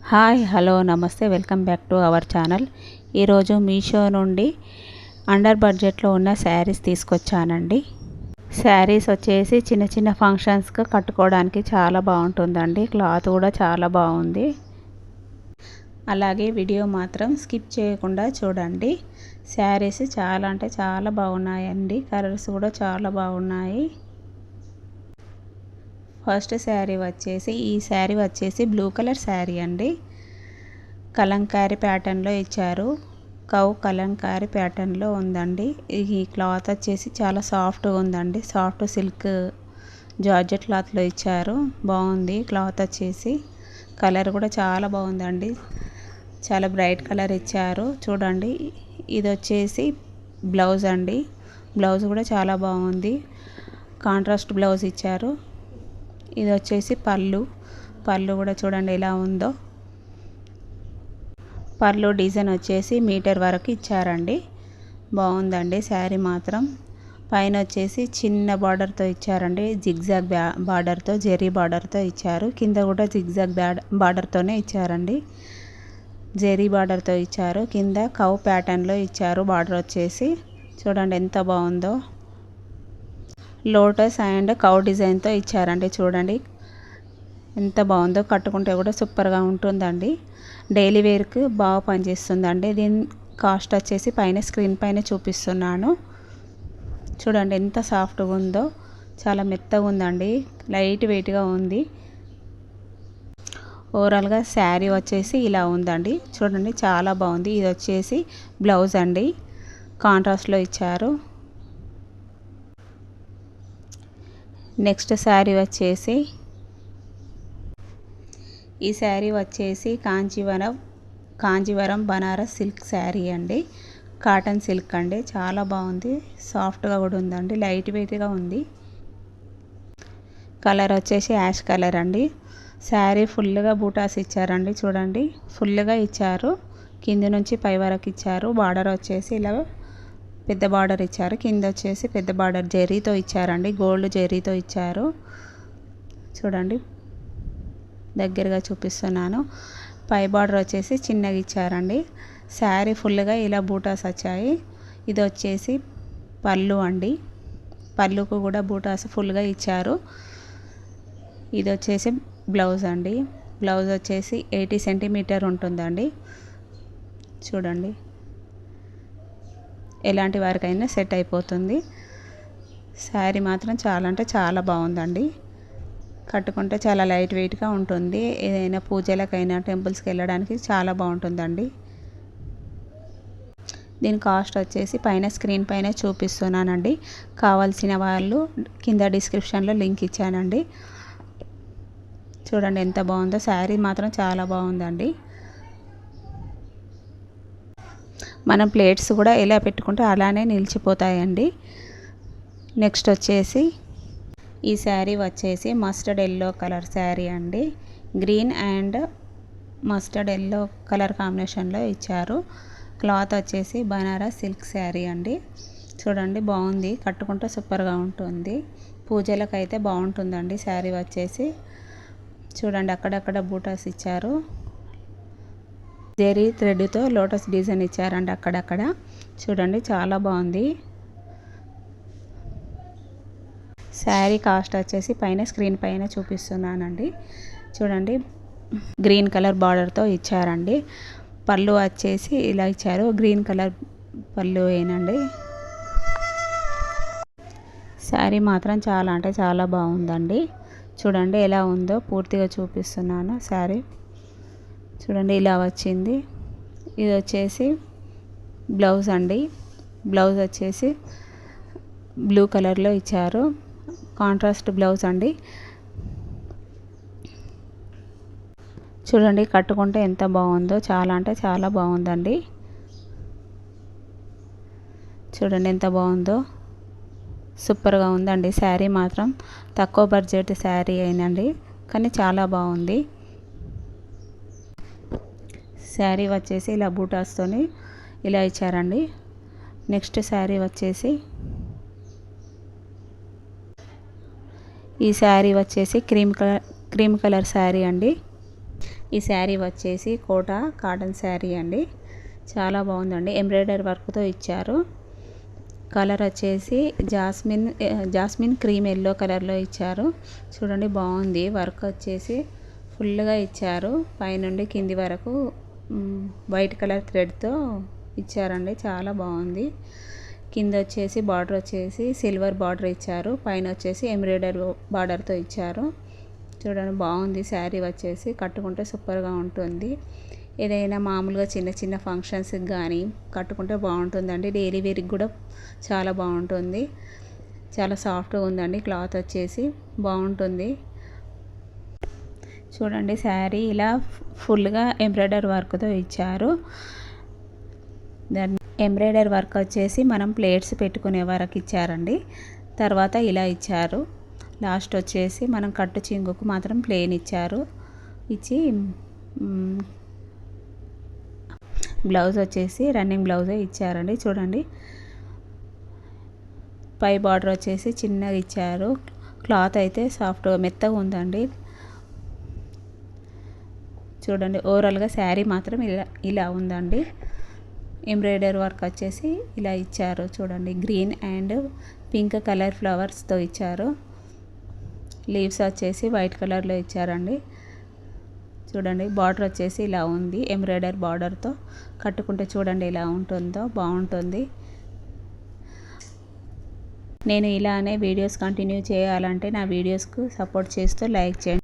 Hi hello నమస్తే welcome back to our channel. ఈరోజు మీషో నుండి అండర్ బడ్జెట్లో ఉన్న శారీస్ తీసుకొచ్చానండి. శారీస్ వచ్చేసి చిన్న చిన్న ఫంక్షన్స్కి కట్టుకోవడానికి చాలా బాగుంటుందండి. క్లాత్ కూడా చాలా బాగుంది. అలాగే వీడియో మాత్రం స్కిప్ చేయకుండా చూడండి. శారీస్ చాలా అంటే చాలా బాగున్నాయండి. కలర్స్ కూడా చాలా బాగున్నాయి. ఫస్ట్ శారీ వచ్చేసి ఈ శారీ వచ్చేసి బ్లూ కలర్ శారీ అండి. కలంకారీ ప్యాటర్న్లో ఇచ్చారు. కౌ కలంకారీ ప్యాటర్న్లో ఉందండి. ఈ క్లాత్ వచ్చేసి చాలా సాఫ్ట్గా ఉందండి. సాఫ్ట్ సిల్క్ జార్జెట్ క్లాత్లో ఇచ్చారు. బాగుంది క్లాత్ వచ్చేసి. కలర్ కూడా చాలా బాగుందండి. చాలా బ్రైట్ కలర్ ఇచ్చారు చూడండి. ఇది వచ్చేసి బ్లౌజ్ అండి. బ్లౌజ్ కూడా చాలా బాగుంది. కాంట్రాస్ట్ బ్లౌజ్ ఇచ్చారు. ఇది వచ్చేసి పళ్ళు కూడా చూడండి ఎలా ఉందో. పళ్ళు డిజైన్ వచ్చేసి మీటర్ వరకు ఇచ్చారండి. బాగుందండి శారీ మాత్రం. పైన వచ్చేసి చిన్న బార్డర్తో ఇచ్చారండి. జిగ్జాగ్ బార్డర్తో జెరీ బార్డర్తో ఇచ్చారు. కింద కూడా జిగ్జాగ్ బార్డర్తోనే ఇచ్చారండి. జెరీ బార్డర్తో ఇచ్చారు. కింద కౌ ప్యాటర్న్లో ఇచ్చారు. బార్డర్ వచ్చేసి చూడండి ఎంత బాగుందో. లోటస్ అండ్ కౌ డిజైన్తో ఇచ్చారండి. చూడండి ఎంత బాగుందో. కట్టుకుంటే కూడా సూపర్గా ఉంటుందండి. డైలీ వేర్కి బాగా పనిచేస్తుందండి. దీని కాస్ట్ వచ్చేసి పైన స్క్రీన్ పైన చూపిస్తున్నాను. చూడండి ఎంత సాఫ్ట్గా ఉందో. చాలా మెత్తగా ఉందండి. లైట్ వెయిట్గా ఉంది. ఓవరాల్గా శారీ వచ్చేసి ఇలా ఉందండి. చూడండి చాలా బాగుంది. ఇది వచ్చేసి బ్లౌజ్ అండి. కాంట్రాస్ట్లో ఇచ్చారు. నెక్స్ట్ శారీ వచ్చేసి ఈ శారీ వచ్చేసి కాంజీవరం బనారస్ సిల్క్ శారీ అండి. కాటన్ సిల్క్ అండి. చాలా బాగుంది. సాఫ్ట్గా కూడా ఉందండి. లైట్ వెయిట్గా ఉంది. కలర్ వచ్చేసి యాష్ కలర్ అండి. శారీ ఫుల్గా బూటాస్ ఇచ్చారండి. చూడండి ఫుల్గా ఇచ్చారు. కింది నుంచి పై వరకు ఇచ్చారు. బార్డర్ వచ్చేసి ఇలా పెద్ద బార్డర్ ఇచ్చారు. కింద వచ్చేసి పెద్ద బార్డర్ జెరీతో ఇచ్చారండి. గోల్డ్ జెరీతో ఇచ్చారు. చూడండి దగ్గరగా చూపిస్తున్నాను. పై బార్డర్ వచ్చేసి చిన్నగా ఇచ్చారండి. శారీ ఫుల్గా ఇలా బూటాస్ వచ్చాయి. ఇది వచ్చేసి పళ్ళు అండి. పళ్ళుకు కూడా బూటాస్ ఫుల్గా ఇచ్చారు. ఇది వచ్చేసి బ్లౌజ్ అండి. బ్లౌజ్ వచ్చేసి 80 సెంటీమీటర్ ఉంటుందండి. చూడండి ఎలాంటి వారికైనా సెట్ అయిపోతుంది. శారీ మాత్రం చాలా అంటే చాలా బాగుందండి. కట్టుకుంటే చాలా లైట్ వెయిట్గా ఉంటుంది. ఏదైనా పూజలకైనా టెంపుల్స్కి వెళ్ళడానికి చాలా బాగుంటుందండి. దీని కాస్ట్ వచ్చేసి పైన స్క్రీన్ పైన చూపిస్తున్నానండి. కావాల్సిన వాళ్ళు కింద డిస్క్రిప్షన్లో లింక్ ఇచ్చానండి. చూడండి ఎంత బాగుందో. శారీ మాత్రం చాలా బాగుందండి. మనం ప్లేట్స్ కూడా ఎలా పెట్టుకుంటే అలానే నిలిచిపోతాయండి. నెక్స్ట్ వచ్చేసి ఈ శారీ వచ్చేసి మస్టర్డ్ ఎల్లో కలర్ శారీ అండి. Green and mustard yellow colour కాంబినేషన్లో ఇచ్చారు. క్లాత్ వచ్చేసి బనారస్ సిల్క్ శారీ అండి. చూడండి బాగుంది. కట్టుకుంటే సూపర్గా ఉంటుంది. పూజలకైతే బాగుంటుందండి శారీ వచ్చేసి. చూడండి అక్కడక్కడ బూటాస్ ఇచ్చారు. జెరీ థ్రెడ్తో లోటస్ డిజైన్ ఇచ్చారండి అక్కడక్కడ. చూడండి చాలా బాగుంది. శారీ కాస్ట్ వచ్చేసి పైన స్క్రీన్ పైన చూపిస్తున్నానండి. చూడండి గ్రీన్ కలర్ బార్డర్తో ఇచ్చారండి. పళ్ళు వచ్చేసి ఇలా ఇచ్చారు. గ్రీన్ కలర్ పళ్ళు ఏనండి. శారీ మాత్రం చాలా అంటే చాలా బాగుందండి. చూడండి ఎలా ఉందో పూర్తిగా చూపిస్తున్నాను. శారీ చూడండి ఇలా వచ్చింది. ఇది వచ్చేసి బ్లౌజ్ అండి. బ్లౌజ్ వచ్చేసి బ్లూ కలర్లో ఇచ్చారు. కాంట్రాస్ట్ బ్లౌజ్ అండి. చూడండి కట్టుకుంటే ఎంత బాగుందో. చాలా అంటే చాలా బాగుందండి. చూడండి ఎంత బాగుందో. సూపర్గా ఉందండి. శారీ మాత్రం తక్కువ బడ్జెట్ శారీ అయినండి, కానీ చాలా బాగుంది. శారీ వచ్చేసి ఇలా బూటాస్తోని ఇలా ఇచ్చారండి. నెక్స్ట్ శారీ వచ్చేసి ఈ శారీ వచ్చేసి క్రీమ్ కలర్ శారీ అండి. ఈ శారీ వచ్చేసి కోట కాటన్ శారీ అండి. చాలా బాగుందండి. ఎంబ్రాయిడరీ వర్క్తో ఇచ్చారు. కలర్ వచ్చేసి జాస్మిన్ క్రీమ్ ఎల్లో కలర్లో ఇచ్చారు. చూడండి బాగుంది. వర్క్ వచ్చేసి ఫుల్గా ఇచ్చారు. పైనుండి కింది వరకు వైట్ కలర్ థ్రెడ్తో ఇచ్చారండి. చాలా బాగుంది. కింద వచ్చేసి బార్డర్ వచ్చేసి సిల్వర్ బార్డర్ ఇచ్చారు. పైన వచ్చేసి ఎంబ్రాయిడరీ బార్డర్తో ఇచ్చారు. చూడండి బాగుంది. శారీ వచ్చేసి కట్టుకుంటే సూపర్గా ఉంటుంది. ఏదైనా మామూలుగా చిన్న చిన్న ఫంక్షన్స్కి కానీ కట్టుకుంటే బాగుంటుందండి. డైలీ వేర్కి కూడా చాలా బాగుంటుంది. చాలా సాఫ్ట్గా ఉందండి. క్లాత్ వచ్చేసి బాగుంటుంది. చూడండి శారీ ఇలా ఫుల్గా ఎంబ్రాయిడరీ వర్క్తో ఇచ్చారు. దాన్ని ఎంబ్రాయిడరీ వర్క్ వచ్చేసి మనం ప్లేట్స్ పెట్టుకునే వరకు ఇచ్చారండి. తర్వాత ఇలా ఇచ్చారు. లాస్ట్ వచ్చేసి మనం కట్టు చింగుకు మాత్రం ప్లేన్ ఇచ్చారు. ఇచ్చి బ్లౌజ్ వచ్చేసి రన్నింగ్ బ్లౌజే ఇచ్చారండి. చూడండి పై బార్డర్ వచ్చేసి చిన్నగా ఇచ్చారు. క్లాత్ అయితే సాఫ్ట్గా మెత్తగా ఉందండి. చూడండి ఓవరాల్గా శారీ మాత్రం ఇలా ఉందండి. ఎంబ్రాయిడరీ వర్క్ వచ్చేసి ఇలా ఇచ్చారు. చూడండి గ్రీన్ అండ్ పింక్ కలర్ ఫ్లవర్స్తో ఇచ్చారు. లీవ్స్ వచ్చేసి వైట్ కలర్లో ఇచ్చారండి. చూడండి బార్డర్ వచ్చేసి ఇలా ఉంది. ఎంబ్రాయిడరీ బార్డర్తో కట్టుకుంటే చూడండి ఎలా ఉంటుందో బాగుంటుంది. నేను ఇలానే వీడియోస్ కంటిన్యూ చేయాలంటే నా వీడియోస్కు సపోర్ట్ చేస్తూ లైక్ చేయండి.